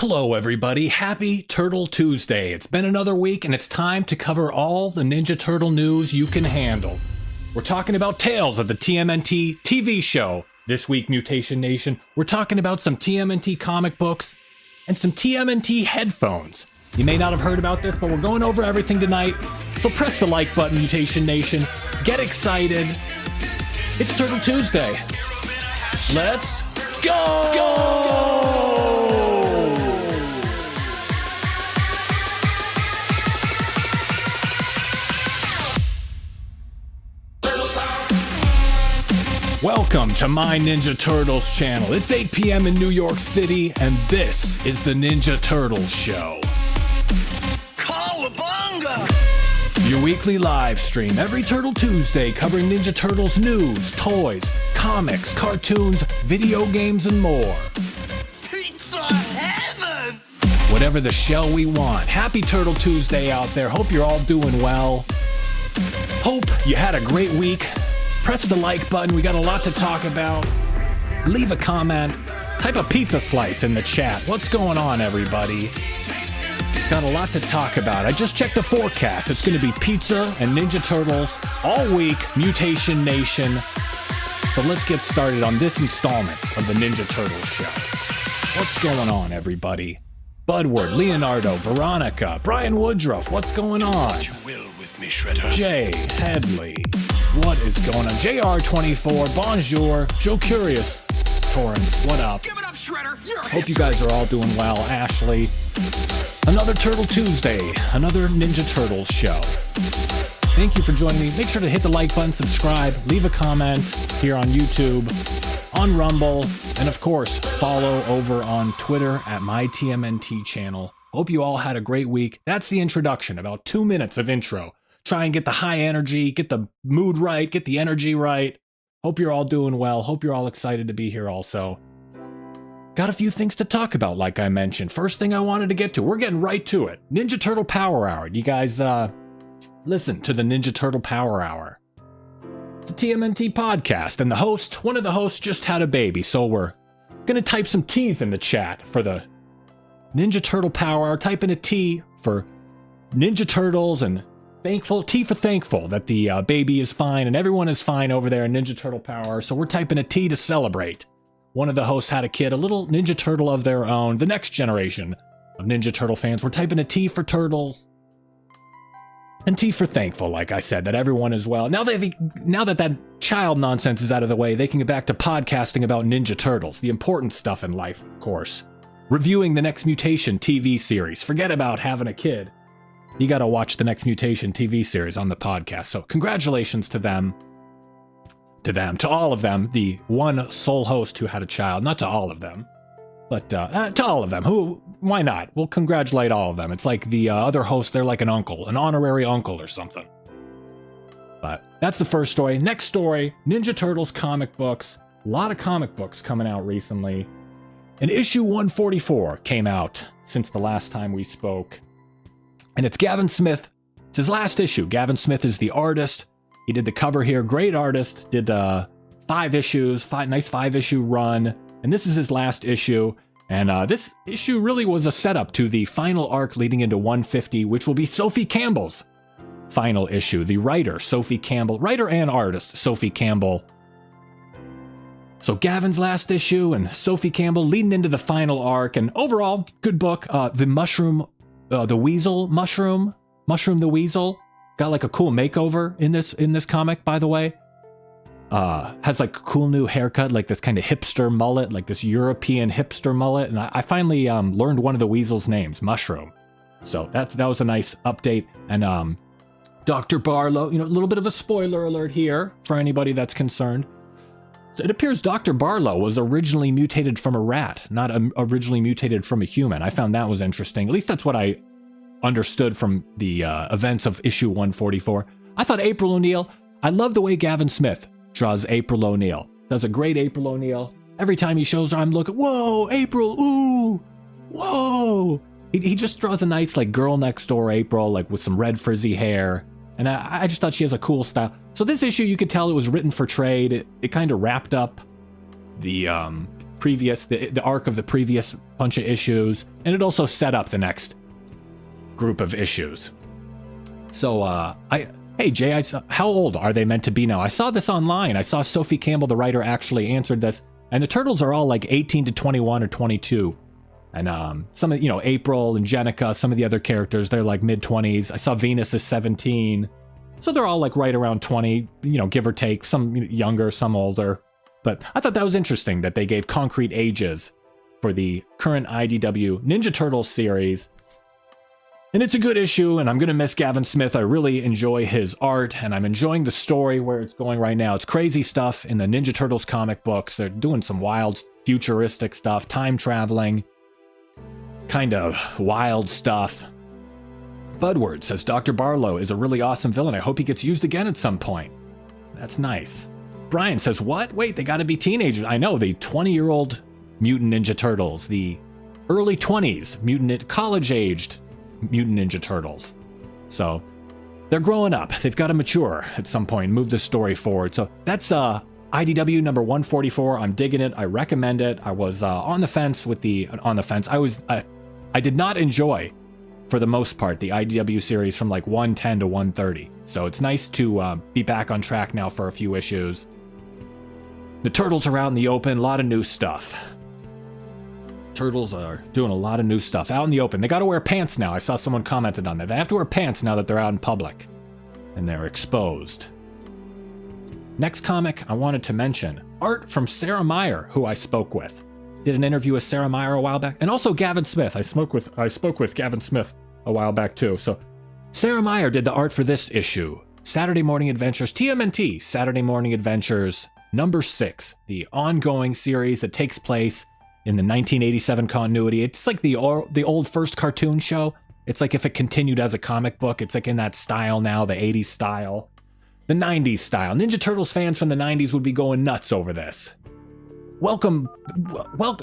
Hello everybody, happy Turtle Tuesday. It's been another week and it's time to cover all the Ninja Turtle news you can handle. We're talking about Tales of the TMNT TV show. This week, Mutation Nation, we're talking about some TMNT comic books and some TMNT headphones. You may not have heard about this, but we're going over everything tonight. So press the like button, Mutation Nation. Get excited. It's Turtle Tuesday. Let's go! Welcome to My Ninja Turtles channel. It's 8 p.m. in New York City, and this is the Ninja Turtles Show. Cowabunga! Your weekly live stream every Turtle Tuesday covering Ninja Turtles news, toys, comics, cartoons, video games, and more. Pizza heaven! Whatever the shell we want. Happy Turtle Tuesday out there. Hope you're all doing well. Hope you had a great week. Press the like button. We got a lot to talk about. Leave a comment. Type a pizza slice in the chat. What's going on, everybody? Got a lot to talk about. I just checked the forecast. It's going to be pizza and Ninja Turtles all week. Mutation Nation. So let's get started on this installment of the Ninja Turtles show. What's going on, everybody? Budward, Leonardo, Veronica, Brian Woodruff. What's going on? You will with me, Shredder. Jay Headley. What is going on? JR24, Bonjour, Joe Curious, Torrance, what up? Give it up, Shredder. You're Hope you guys are all doing well. Ashley. Another Turtle Tuesday, another Ninja Turtles show. Thank you for joining me. Make sure to hit the like button, subscribe, leave a comment here on YouTube, on Rumble, and of course, follow over on Twitter at my TMNT channel. Hope you all had a great week. That's the introduction, about 2 minutes of intro. Try and get the high energy, get the mood right, get the energy right. Hope you're all doing well. Hope you're all excited to be here also. Got a few things to talk about, like I mentioned. First thing I wanted to get to, we're getting right to it. Ninja Turtle Power Hour. You guys, listen to the Ninja Turtle Power Hour. It's a TMNT podcast, and the host, one of the hosts just had a baby, so we're gonna type some T's in the chat for the Ninja Turtle Power Hour. Type in a T for Ninja Turtles and thankful, T for thankful that the baby is fine and everyone is fine over there in Ninja Turtle Power. So we're typing a T to celebrate. One of the hosts had a kid, a little Ninja Turtle of their own, the next generation of Ninja Turtle fans. We're typing a T for turtles and T for thankful, like I said, that everyone is well. Now that child nonsense is out of the way, they can get back to podcasting about Ninja Turtles, the important stuff in life, of course. Reviewing the next Mutation TV series. Forget about having a kid. You got to watch the next Mutation TV series on the podcast. So congratulations to them. To all of them. The one sole host who had a child. Not to all of them, but to all of them. Why not? We'll congratulate all of them. It's like the other host, they're like an uncle, an honorary uncle or something. But that's the first story. Next story, Ninja Turtles comic books. A lot of comic books coming out recently. And issue 144 came out since the last time we spoke. And it's Gavin Smith. It's his last issue. Gavin Smith is the artist. He did the cover here. Great artist. Did 5 issues. Nice 5-issue run. And this is his last issue. And this issue really was a setup to the final arc leading into 150, which will be Sophie Campbell's final issue. The writer, Sophie Campbell. Writer and artist, Sophie Campbell. So Gavin's last issue and Sophie Campbell leading into the final arc. And overall, good book. The Weasel Mushroom the Weasel got like a cool makeover in this comic, by the way. Has like a cool new haircut, like this kind of hipster mullet, like this European hipster mullet. And I finally learned one of the Weasel's names, Mushroom. So that was a nice update. And Dr. Barlow, a little bit of a spoiler alert here for anybody that's concerned. So it appears Dr. Barlow was originally mutated from a rat, not originally mutated from a human. I found that was interesting. At least that's what I understood from the events of issue 144. I thought April O'Neil, I love the way Gavin Smith draws April O'Neil. Does a great April O'Neil. Every time he shows her, I'm looking, whoa, April, ooh, whoa. He just draws a nice like girl next door April, like with some red frizzy hair. And I just thought she has a cool style. So this issue, you could tell it was written for trade. It kind of wrapped up the the arc of the previous bunch of issues, and it also set up the next group of issues. So, hey Jay, how old are they meant to be now? I saw this online. I saw Sophie Campbell, the writer, actually answered this, and the turtles are all like 18 to 21 or 22. And some of, April and Jenica, some of the other characters, they're like mid-20s. I saw Venus is 17. So they're all like right around 20, give or take, some younger, some older. But I thought that was interesting that they gave concrete ages for the current IDW Ninja Turtles series. And it's a good issue, and I'm going to miss Gavin Smith. I really enjoy his art, and I'm enjoying the story where it's going right now. It's crazy stuff in the Ninja Turtles comic books. They're doing some wild, futuristic stuff, time traveling, kind of wild stuff. Budward says Dr. Barlow is a really awesome villain. I hope he gets used again at some point. That's nice. Brian says, what? Wait, they got to be teenagers. I know, the 20-year-old Mutant Ninja Turtles, the early 20s college-aged Mutant Ninja Turtles. So they're growing up. They've got to mature at some point and move the story forward. So that's IDW number 144. I'm digging it. I recommend it. I was on the fence. I did not enjoy, for the most part, the IDW series from like 110 to 130. So it's nice to be back on track now for a few issues. The Turtles are out in the open. A lot of new stuff. Turtles are doing a lot of new stuff out in the open. They got to wear pants now. I saw someone commented on that. They have to wear pants now that they're out in public and they're exposed. Next comic I wanted to mention, art from Sarah Meyer, who I spoke with. Did an interview with Sarah Meyer a while back, and also Gavin Smith. I spoke with Gavin Smith a while back too. So Sarah Meyer did the art for this issue, Saturday Morning Adventures, TMNT, Saturday Morning Adventures number 6, the ongoing series that takes place in the 1987 continuity. It's like the old first cartoon show. It's like if it continued as a comic book. It's like in that style now, the 80s style, the 90s style. Ninja Turtles fans from the 90s would be going nuts over this. Welcome,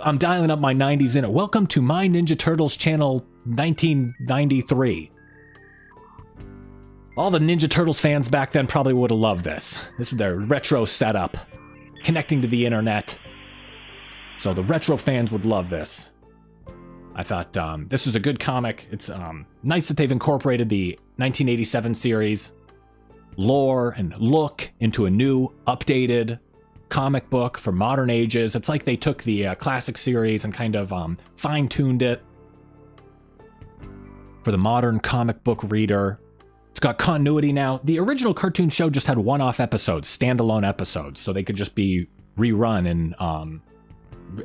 I'm dialing up my 90s in it. Welcome to My Ninja Turtles channel 1993. All the Ninja Turtles fans back then probably would have loved this. This was their retro setup, connecting to the internet. So the retro fans would love this. I thought this was a good comic. It's nice that they've incorporated the 1987 series lore and look into a new, updated comic book for modern ages. It's like they took the classic series and kind of fine-tuned it for the modern comic book reader. It's got continuity now. The original cartoon show just had one-off episodes, standalone episodes, so they could just be rerun in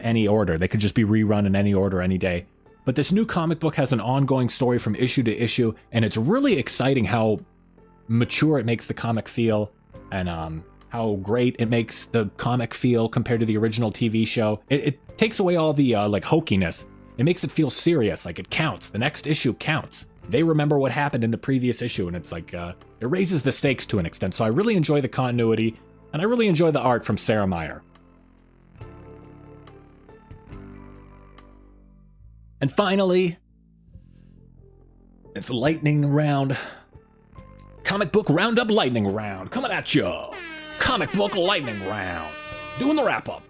any order. They could just be rerun in any order, any day. But this new comic book has an ongoing story from issue to issue, and it's really exciting how mature it makes the comic feel, and how great it makes the comic feel compared to the original TV show. It takes away all the like hokiness. It makes it feel serious, like it counts. The next issue counts. They remember what happened in the previous issue, and it's like it raises the stakes to an extent. So I really enjoy the continuity, and I really enjoy the art from Sarah Meyer. And finally, it's lightning round. Comic book roundup lightning round. Coming at you. Comic book lightning round. Doing the wrap-up.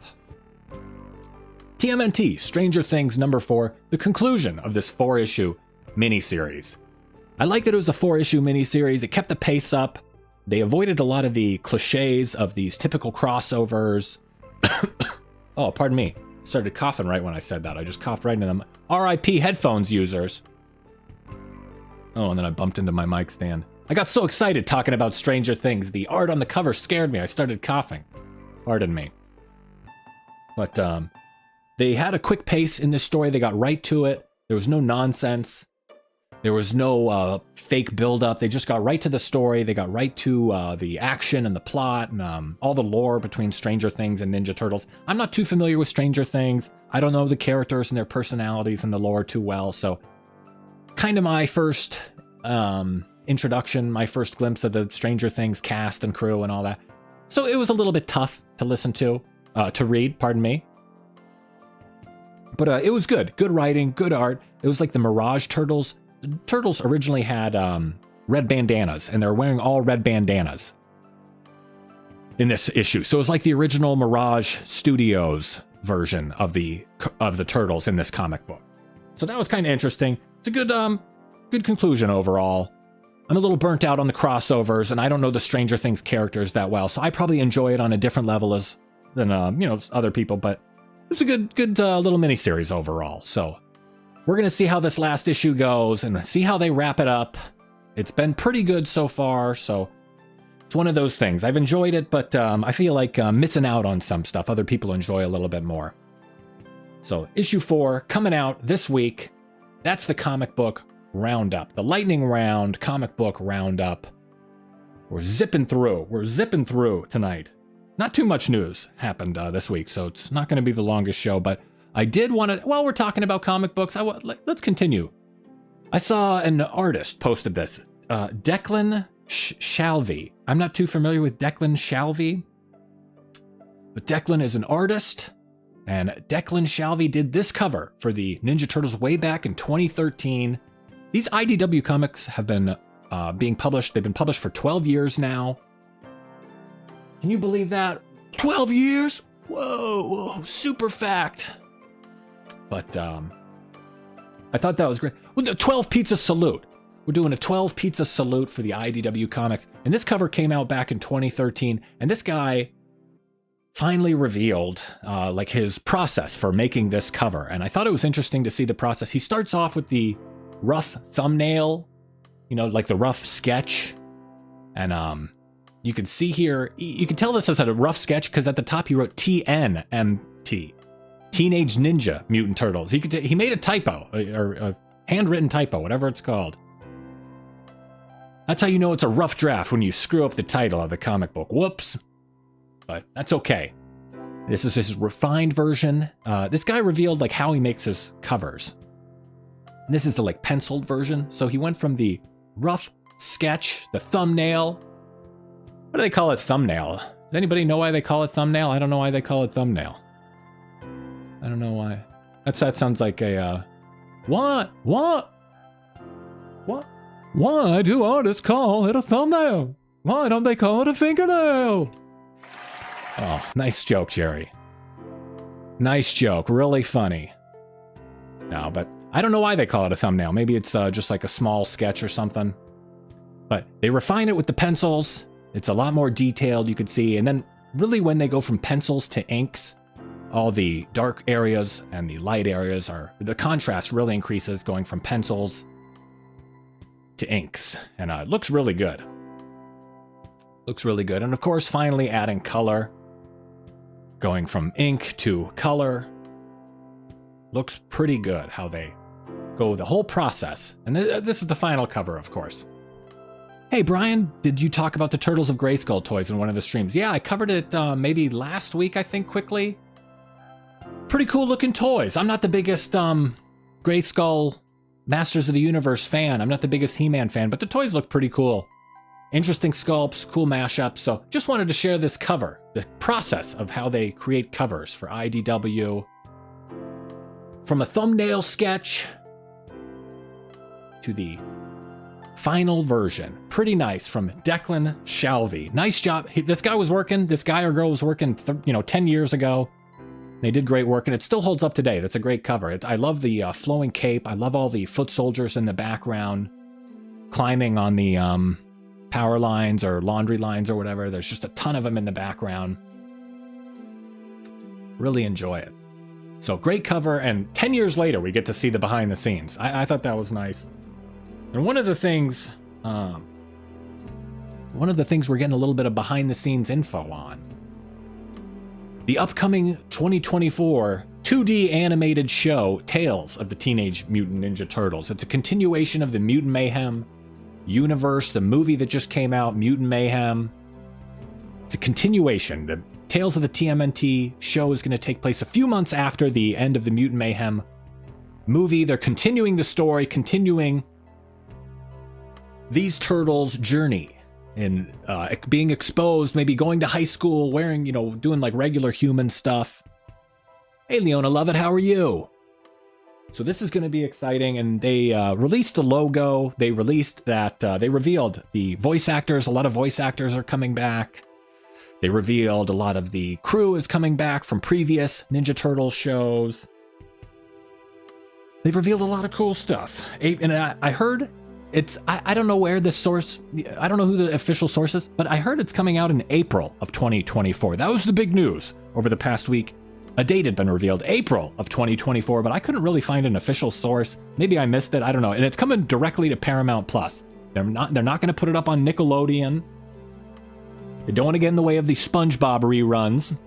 TMNT, Stranger Things number 4, the conclusion of this 4-issue miniseries. I like that it was a 4-issue miniseries. It kept the pace up. They avoided a lot of the cliches of these typical crossovers. Oh, pardon me. Started coughing right when I said that. I just coughed right into them. RIP headphones users. Oh, and then I bumped into my mic stand. I got so excited talking about Stranger Things. The art on the cover scared me. I started coughing. Pardon me. But they had a quick pace in this story. They got right to it. There was no nonsense. There was no fake buildup. They just got right to the story. They got right to the action and the plot and all the lore between Stranger Things and Ninja Turtles. I'm not too familiar with Stranger Things. I don't know the characters and their personalities and the lore too well. So kind of my first introduction, my first glimpse of the Stranger Things cast and crew and all that. So it was a little bit tough to listen to read, pardon me. But it was good. Good writing, good art. It was like the Mirage Turtles. The Turtles originally had red bandanas, and they're wearing all red bandanas in this issue. So it was like the original Mirage Studios version of the turtles in this comic book. So that was kind of interesting. It's a good conclusion overall. I'm a little burnt out on the crossovers, and I don't know the Stranger Things characters that well, so I probably enjoy it on a different level than other people. But it's a good little miniseries overall. So we're gonna see how this last issue goes and see how they wrap it up. It's been pretty good so far, so it's one of those things. I've enjoyed it, but I feel like missing out on some stuff other people enjoy a little bit more. So issue 4 coming out this week. That's the comic book roundup, the lightning round comic book roundup. We're zipping through tonight. Not too much news happened this week, so it's not going to be the longest show, but I did want to, while we're talking about comic books, let's continue. I saw an artist posted this, Declan Shalvey. I'm not too familiar with Declan Shalvey, but Declan is an artist, and Declan Shalvey did this cover for the Ninja Turtles way back in 2013. These IDW comics have been being published. They've been published for 12 years now. Can you believe that? 12 years? Whoa, super fact. But I thought that was great. Well, the 12 pizza salute. We're doing a 12 pizza salute for the IDW comics. And this cover came out back in 2013. And this guy finally revealed like his process for making this cover. And I thought it was interesting to see the process. He starts off with the rough thumbnail, like the rough sketch. And you can see here, you can tell this is a rough sketch because at the top he wrote TNMT, Teenage Ninja Mutant Turtles. He made a typo, or a handwritten typo, whatever it's called. That's how you know it's a rough draft, when you screw up the title of the comic book. Whoops. But that's okay. This is his refined version. This guy revealed like how he makes his covers. And this is the like penciled version. So he went from the rough sketch, the thumbnail. What do they call it, thumbnail? Does anybody know why they call it thumbnail? I don't know why they call it thumbnail. I don't know why. That sounds like a what? Why do artists call it a thumbnail? Why don't they call it a fingernail? Oh, nice joke, Jerry. Nice joke. Really funny. No, but I don't know why they call it a thumbnail. Maybe it's just like a small sketch or something. But they refine it with the pencils. It's a lot more detailed, you could see. And then really when they go from pencils to inks, all the dark areas and the light areas the contrast really increases going from pencils to inks. And it looks really good. Looks really good. And of course, finally adding color. Going from ink to color. Looks pretty good how they go the whole process. And this is the final cover, of course. Hey, Brian, did you talk about the Turtles of Grayskull toys in one of the streams? Yeah, I covered it maybe last week, I think, quickly. Pretty cool looking toys. I'm not the biggest Grayskull Masters of the Universe fan. I'm not the biggest He-Man fan, but the toys look pretty cool. Interesting sculpts, cool mashups. So just wanted to share this cover, the process of how they create covers for IDW. From a thumbnail sketch to the final version. Pretty nice from Declan Shalvey. Nice job. This guy or girl was working 10 years ago. They did great work, and it still holds up today. That's a great cover. I love the flowing cape. I love all the foot soldiers in the background climbing on the power lines or laundry lines or whatever. There's just a ton of them in the background. Really enjoy it. So great cover, and 10 years later we get to see the behind the scenes. I thought that was nice. And one of the things we're getting a little bit of behind the scenes info on. The upcoming 2024 2D animated show, Tales of the Teenage Mutant Ninja Turtles. It's a continuation of the Mutant Mayhem universe, the movie that just came out, Mutant Mayhem. It's a continuation. The Tales of the TMNT show is going to take place a few months after the end of the Mutant Mayhem movie. They're continuing the story, continuing these turtles' journey in being exposed, maybe going to high school, wearing, doing like regular human stuff. Hey, Leona Lovett, how are you? So this is going to be exciting, and they released the logo. They released that, they revealed the voice actors. A lot of voice actors are coming back. They revealed a lot of the crew is coming back from previous Ninja Turtles shows. They've revealed a lot of cool stuff. And I heard it's, I don't know where this source, I don't know who the official source is, but I heard it's coming out in April of 2024. That was the big news over the past week. A date had been revealed, April of 2024, but I couldn't really find an official source. Maybe I missed it, I don't know. And it's coming directly to Paramount Plus. They're not going to put it up on Nickelodeon. They don't want to get in the way of the SpongeBob reruns.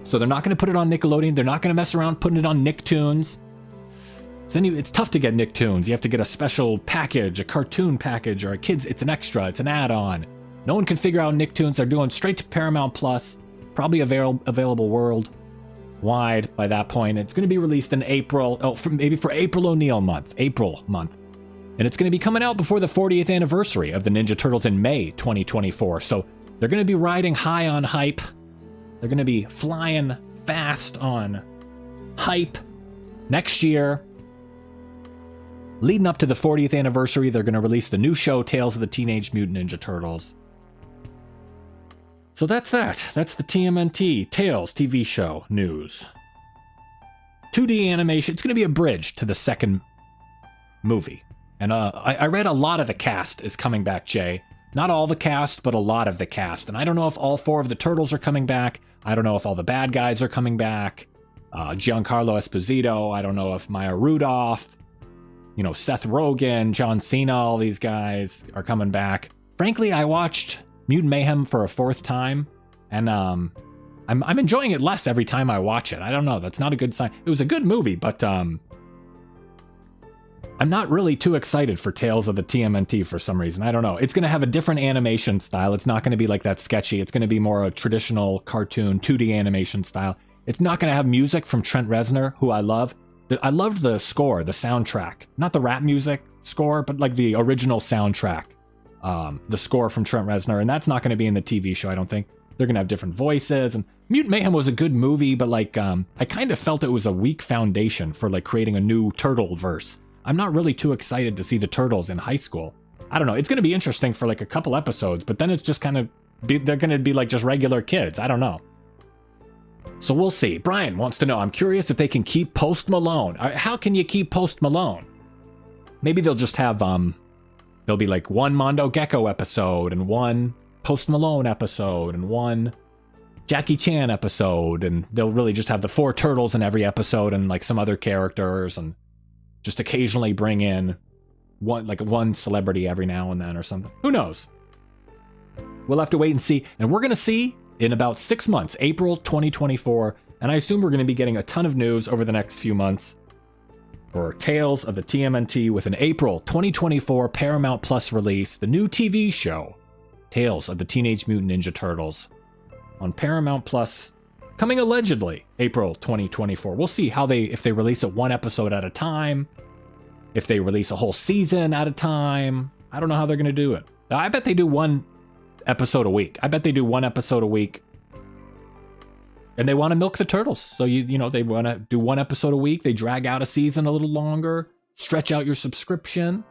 So they're not going to put it on Nickelodeon. They're not going to mess around putting it on Nicktoons. It's tough to get Nicktoons. You have to get a special package, a cartoon package, or it's an extra, it's an add-on. No one can figure out Nicktoons. They're doing straight to Paramount Plus. Probably available worldwide by that point. It's going to be released in April. Maybe for April O'Neil month. April month. And it's going to be coming out before the 40th anniversary of the Ninja Turtles in May 2024. So they're going to be riding high on hype. They're going to be flying fast on hype next year. Leading up to the 40th anniversary, they're going to release the new show, Tales of the Teenage Mutant Ninja Turtles. So that's that. That's the TMNT Tales TV show news. 2D animation. It's going to be a bridge to the second movie. And I read a lot of the cast is coming back, Jay. Not all the cast, but a lot of the cast. And I don't know if all 4 of the Turtles are coming back. I don't know if all the bad guys are coming back. Giancarlo Esposito. I don't know if Maya Rudolph. Seth Rogen, John Cena, all these guys are coming back. Frankly, I watched Mutant Mayhem for a 4th time. And I'm enjoying it less every time I watch it. I don't know. That's not a good sign. It was a good movie, but I'm not really too excited for Tales of the TMNT for some reason. I don't know. It's going to have a different animation style. It's not going to be like that sketchy. It's going to be more a traditional cartoon 2D animation style. It's not going to have music from Trent Reznor, who I love. I love the score, the soundtrack. Not the rap music score, but like the original soundtrack. The score from Trent Reznor. And that's not going to be in the TV show, I don't think. They're going to have different voices. And Mutant Mayhem was a good movie, but like I kind of felt it was a weak foundation for like creating a new turtle verse. I'm not really too excited to see the Turtles in high school. I don't know. It's going to be interesting for like a couple episodes, but then it's just kind of, they're going to be like just regular kids. I don't know. So we'll see. Brian wants to know, I'm curious if they can keep Post Malone. How can you keep Post Malone? Maybe they'll just have, there'll be like one Mondo Gecko episode and one Post Malone episode and one Jackie Chan episode. And they'll really just have the 4 turtles in every episode and like some other characters and just occasionally bring in one celebrity every now and then or something. Who knows? We'll have to wait and see. And we're going to see in about 6 months, April 2024. And I assume we're going to be getting a ton of news over the next few months for Tales of the TMNT with an April 2024 Paramount Plus release, the new TV show, Tales of the Teenage Mutant Ninja Turtles on Paramount Plus. Coming allegedly April 2024. We'll see if they release it one episode at a time, if they release a whole season at a time. I don't know how they're going to do it. I bet they do one episode a week. I bet they do one episode a week. And they want to milk the turtles. So, they want to do one episode a week. They drag out a season a little longer, stretch out your subscription.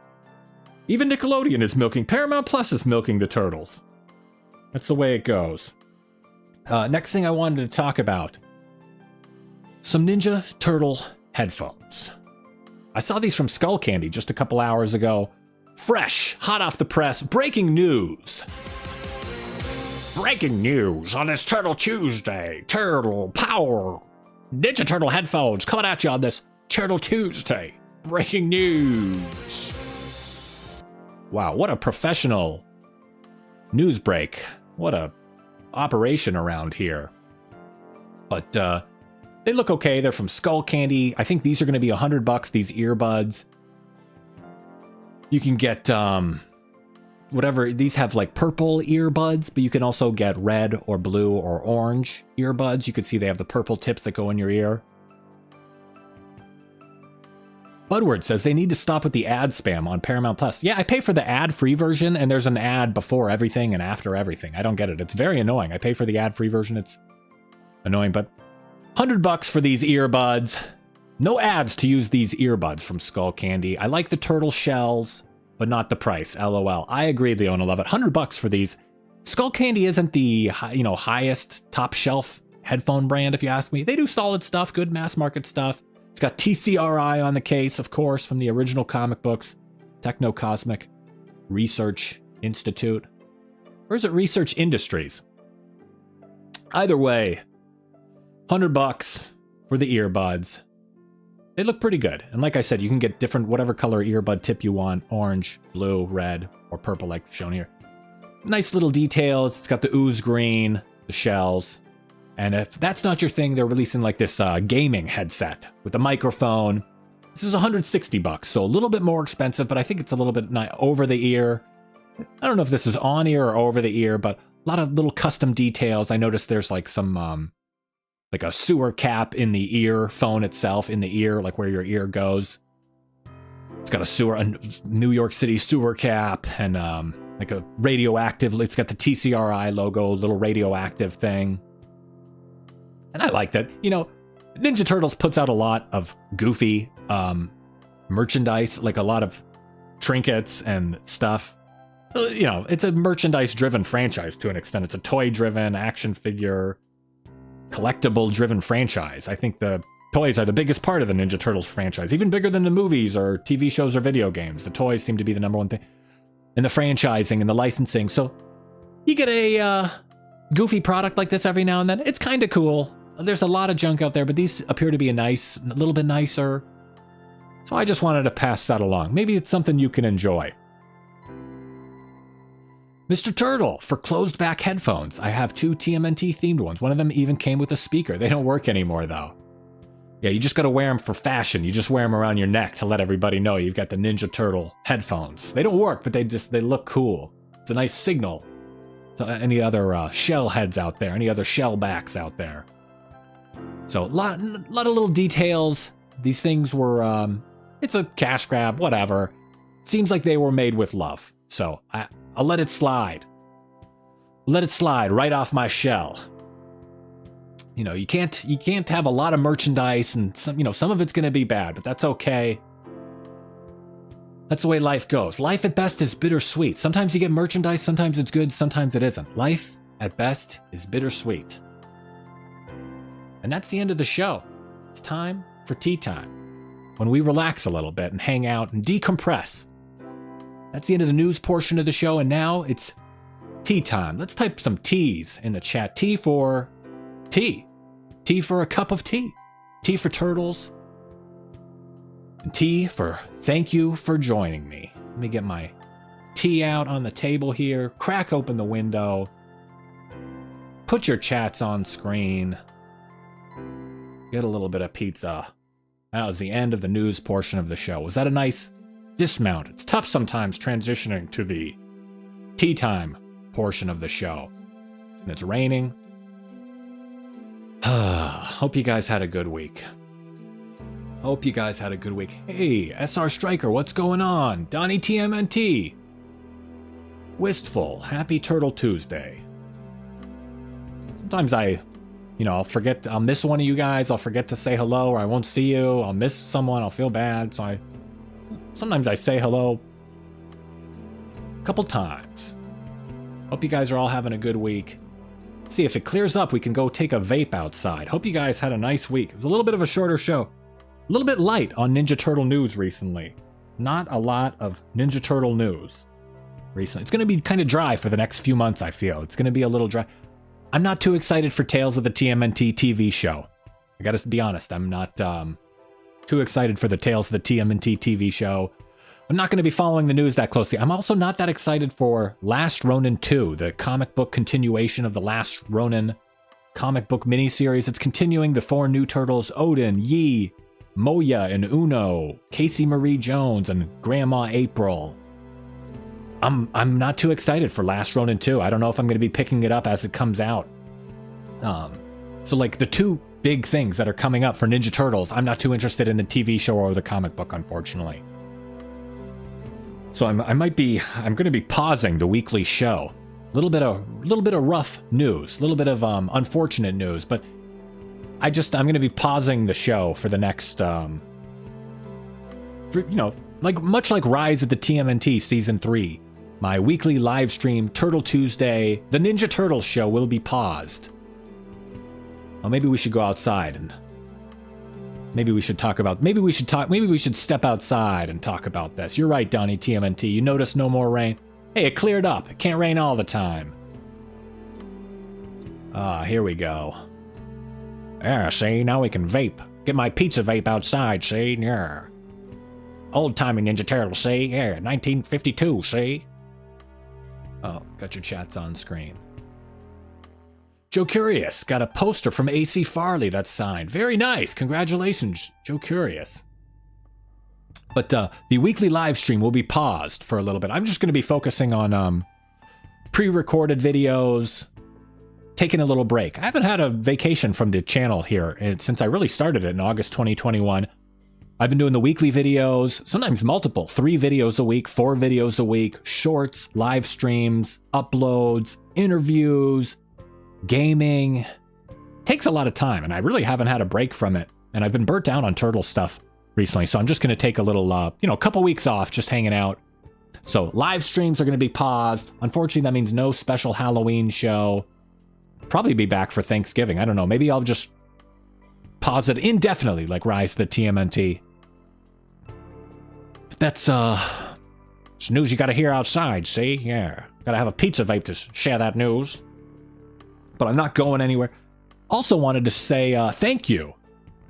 Even Nickelodeon is milking. Paramount Plus is milking the turtles. That's the way it goes. Next thing I wanted to talk about, some Ninja Turtle headphones. I saw these from Skullcandy just a couple hours ago. Fresh, hot off the press, breaking news. Breaking news on this Turtle Tuesday. Turtle Power. Ninja Turtle headphones coming at you on this Turtle Tuesday. Breaking news. Wow, what a professional news break. What a operation around here. But they look okay. They're from Skullcandy. I think these are going to be $100, these earbuds. You can get whatever. These have like purple earbuds, but you can also get red or blue or orange earbuds. You can see they have the purple tips that go in your ear. Budward says they need to stop with the ad spam on Paramount Plus. Yeah, I pay for the ad-free version, and there's an ad before everything and after everything. I don't get it. It's very annoying. I pay for the ad-free version. It's annoying, but $100 for these earbuds. No ads to use these earbuds from Skullcandy. I like the turtle shells, but not the price. LOL. I agree, Leona. Love it. $100 for these. Skullcandy isn't the highest top shelf headphone brand, if you ask me. They do solid stuff, good mass market stuff. It's got TCRI on the case, of course, from the original comic books. Techno-Cosmic Research Institute. Or is it Research Industries? Either way, $100 for the earbuds. They look pretty good. And like I said, you can get different, whatever color earbud tip you want. Orange, blue, red, or purple like shown here. Nice little details. It's got the ooze green, the shells. And if that's not your thing, they're releasing like this gaming headset with a microphone. This is $160, so a little bit more expensive, but I think it's a little bit over the ear. I don't know if this is on ear or over the ear, but a lot of little custom details. I noticed there's like some like a sewer cap in the earphone itself, in the ear, like where your ear goes. It's got a New York City sewer cap and like a radioactive, it's got the TCRI logo, little radioactive thing. And I like that. You know, Ninja Turtles puts out a lot of goofy merchandise, like a lot of trinkets and stuff. You know, it's a merchandise-driven franchise to an extent. It's a toy-driven, action figure, collectible-driven franchise. I think the toys are the biggest part of the Ninja Turtles franchise, even bigger than the movies or TV shows or video games. The toys seem to be the number one thing. And the franchising and the licensing. So you get a goofy product like this every now and then. It's kind of cool. There's a lot of junk out there, but these appear to be a little bit nicer. So I just wanted to pass that along. Maybe it's something you can enjoy. Mr. Turtle, for closed back headphones. I have 2 TMNT themed ones. One of them even came with a speaker. They don't work anymore though. Yeah, you just got to wear them for fashion. You just wear them around your neck to let everybody know you've got the Ninja Turtle headphones. They don't work, but they look cool. It's a nice signal to any other shell heads out there, any other shell backs out there. So a lot of little details. These things were, it's a cash grab, whatever. Seems like they were made with love. So I'll let it slide. Let it slide right off my shell. You know, you can't have a lot of merchandise, and some of it's going to be bad, but that's okay. That's the way life goes. Life at best is bittersweet. Sometimes you get merchandise, sometimes it's good, sometimes it isn't. Life at best is bittersweet. And that's the end of the show. It's time for tea time, when we relax a little bit and hang out and decompress. That's the end of the news portion of the show, and now it's tea time. Let's type some T's in the chat. T for tea. Tea for a cup of tea. T for turtles. And T for thank you for joining me. Let me get my tea out on the table here. Crack open the window. Put your chats on screen. Get a little bit of pizza. That was the end of the news portion of the show. Was that a nice dismount? It's tough sometimes transitioning to the tea time portion of the show. And it's raining. Hope you guys had a good week. Hey, SR Striker, what's going on? Donnie TMNT. Wistful, happy Turtle Tuesday. Sometimes I'll forget, I'll miss one of you guys, I'll forget to say hello, or I won't see you, I'll miss someone, I'll feel bad, so sometimes I say hello a couple times. Hope you guys are all having a good week. See, if it clears up, we can go take a vape outside. Hope you guys had a nice week. It was a little bit of a shorter show. A little bit light on Ninja Turtle news recently. Not a lot of Ninja Turtle news recently. It's going to be kind of dry for the next few months, I feel. It's going to be a little dry. I'm not too excited for Tales of the TMNT TV show. I gotta be honest, I'm not too excited for the Tales of the TMNT TV show. I'm not going to be following the news that closely. I'm also not that excited for Last Ronin 2, the comic book continuation of the Last Ronin comic book miniseries. It's continuing the 4 new turtles, Odin, Yi, Moya, and Uno, Casey Marie Jones, and Grandma April. I'm not too excited for Last Ronin 2. I don't know if I'm going to be picking it up as it comes out. So like the 2 big things that are coming up for Ninja Turtles, I'm not too interested in the TV show or the comic book, unfortunately. So I'm going to be pausing the weekly show. A little bit of rough news, a little bit of unfortunate news, but I'm going to be pausing the show for the next, much like Rise of the TMNT Season 3 my weekly live stream, Turtle Tuesday, the Ninja Turtles show will be paused. Well, maybe we should go outside and maybe we should step outside and talk about this. You're right, Donnie TMNT. You notice no more rain? Hey, it cleared up. It can't rain all the time. Here we go. Yeah, see, now we can vape. Get my pizza vape outside, see? Yeah. Old-timey Ninja Turtle, see? Yeah, 1952, see? Oh, got your chats on screen. Joe Curious got a poster from AC Farley that's signed. Very nice. Congratulations, Joe Curious. But the weekly live stream will be paused for a little bit. I'm just going to be focusing on pre-recorded videos, taking a little break. I haven't had a vacation from the channel here since I really started it in August 2021. I've been doing the weekly videos, sometimes multiple, 3 videos a week, 4 videos a week, shorts, live streams, uploads, interviews, gaming. Takes a lot of time, and I really haven't had a break from it. And I've been burnt out on turtle stuff recently, so I'm just going to take a little, a couple weeks off, just hanging out. So live streams are going to be paused. Unfortunately, that means no special Halloween show. Probably be back for Thanksgiving. I don't know. Maybe I'll just pause it indefinitely, like Rise of the TMNT. That's it's news you got to hear outside. See, yeah, got to have a pizza vape to share that news. But I'm not going anywhere. Also wanted to say thank you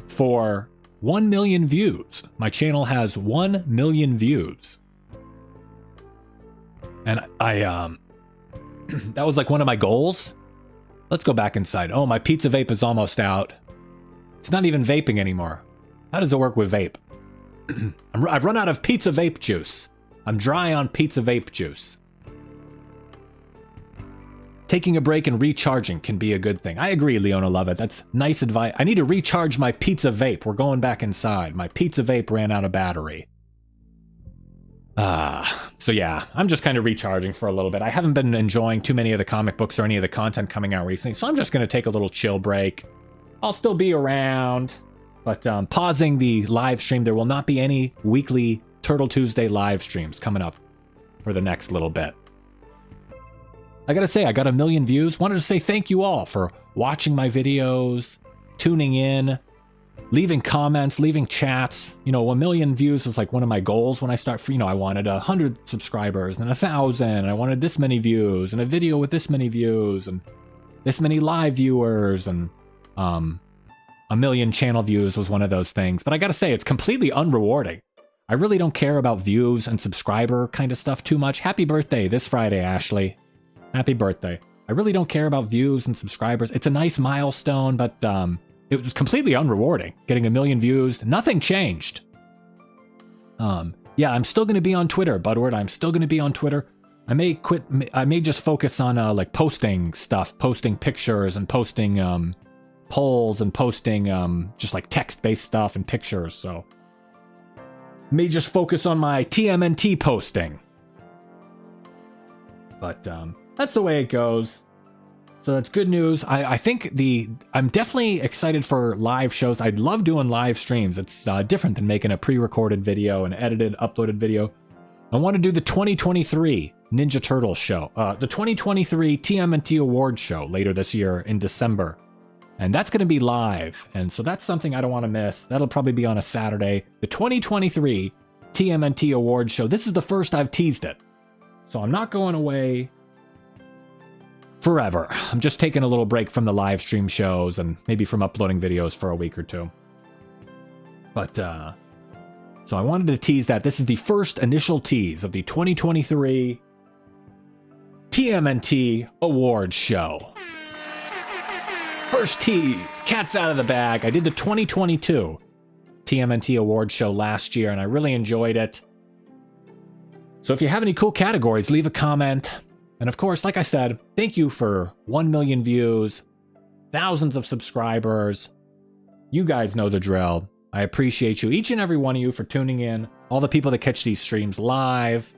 for 1 million views. My channel has 1 million views. And I that was like one of my goals. Let's go back inside. Oh, my pizza vape is almost out. It's not even vaping anymore. How does it work with vape? I've run out of pizza vape juice. I'm dry on pizza vape juice. Taking a break and recharging can be a good thing. I agree, Leona Lovett. That's nice advice. I need to recharge my pizza vape. We're going back inside. My pizza vape ran out of battery. So yeah, I'm just kind of recharging for a little bit. I haven't been enjoying too many of the comic books or any of the content coming out recently, so I'm just going to take a little chill break. I'll still be around, but pausing the live stream. There will not be any weekly Turtle Tuesday live streams coming up for the next little bit. I gotta say, I got 1 million views. Wanted to say thank you all for watching my videos, tuning in, leaving comments, leaving chats. 1 million views was like one of my goals when I start. I wanted 100 subscribers and 1,000. I wanted this many views and a video with this many views and this many live viewers, and 1 million channel views was one of those things. But I gotta say, it's completely unrewarding. I really don't care about views and subscriber kind of stuff too much. Happy birthday this Friday, Ashley. Happy birthday. I really don't care about views and subscribers. It's a nice milestone, but it was completely unrewarding. Getting 1 million views, nothing changed. Yeah, I'm still going to be on Twitter, Budward. I'm still going to be on Twitter. I may quit. I may just focus on like posting stuff, posting pictures and posting polls and posting just like text-based stuff and pictures. So may just focus on my TMNT posting. But that's the way it goes. So that's good news. I think I'm definitely excited for live shows. I'd love doing live streams. It's different than making a pre-recorded video, an edited, uploaded video. I want to do the 2023 Ninja Turtles show, the 2023 TMNT Awards show later this year in December. And that's going to be live. And so that's something I don't want to miss. That'll probably be on a Saturday. The 2023 TMNT Awards show. This is the first I've teased it. So I'm not going away forever. I'm just taking a little break from the live stream shows and maybe from uploading videos for a week or two. But, so I wanted to tease that. This is the first initial tease of the 2023 TMNT Awards show. First tease. Cat's out of the bag. I did the 2022 TMNT Awards show last year, and I really enjoyed it. So if you have any cool categories, leave a comment. And of course, like I said, thank you for 1 million views, thousands of subscribers. You guys know the drill. I appreciate you, each and every one of you, for tuning in. All the people that catch these streams live,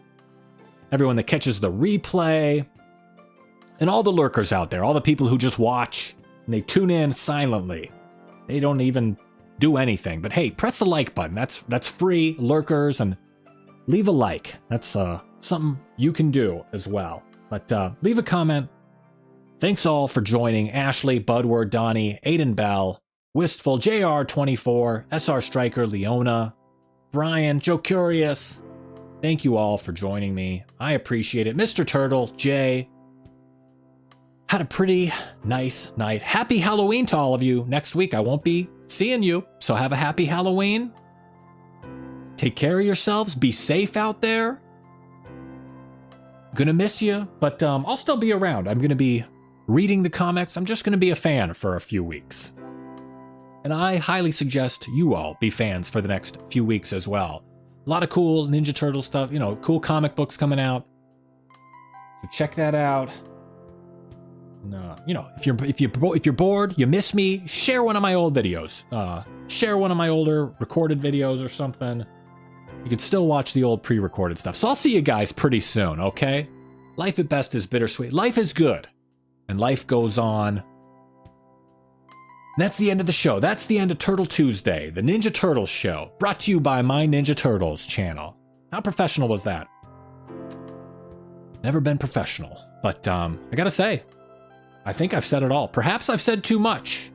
everyone that catches the replay, and all the lurkers out there, all the people who just watch and they tune in silently. They don't even do anything. But hey, press the like button. That's free, lurkers, and leave a like. That's something you can do as well. But leave a comment. Thanks all for joining. Ashley, Budward, Donnie, Aiden Bell, Wistful, JR24, SR Striker, Leona, Brian, Joe Curious. Thank you all for joining me. I appreciate it. Mr. Turtle, Jay. Had a pretty nice night. Happy Halloween to all of you. Next week I won't be seeing you, so have a happy Halloween. Take care of yourselves. Be safe out there. Gonna miss you, but I'll still be around. I'm gonna be reading the comics. I'm just gonna be a fan for a few weeks. And I highly suggest you all be fans for the next few weeks as well. A lot of cool Ninja Turtle stuff, you know, cool comic books coming out. So check that out. And, you know, if you're bored, you miss me, share one of my old videos. Share one of my older recorded videos or something. You can still watch the old pre-recorded stuff. So I'll see you guys pretty soon, okay? Life at best is bittersweet. Life is good. And life goes on. That's the end of the show. That's the end of Turtle Tuesday, the Ninja Turtles show, brought to you by My Ninja Turtles channel. How professional was that? Never been professional. But I gotta say, I think I've said it all. Perhaps I've said too much.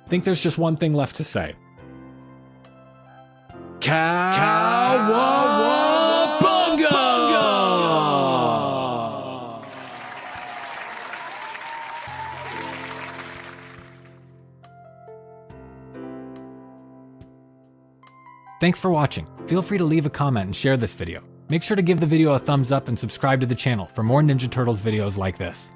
I think there's just one thing left to say. Cowabunga! Thanks for watching. Feel free to leave a comment and share this video. Make sure to give the video a thumbs up and subscribe to the channel for more Ninja Turtles videos like this.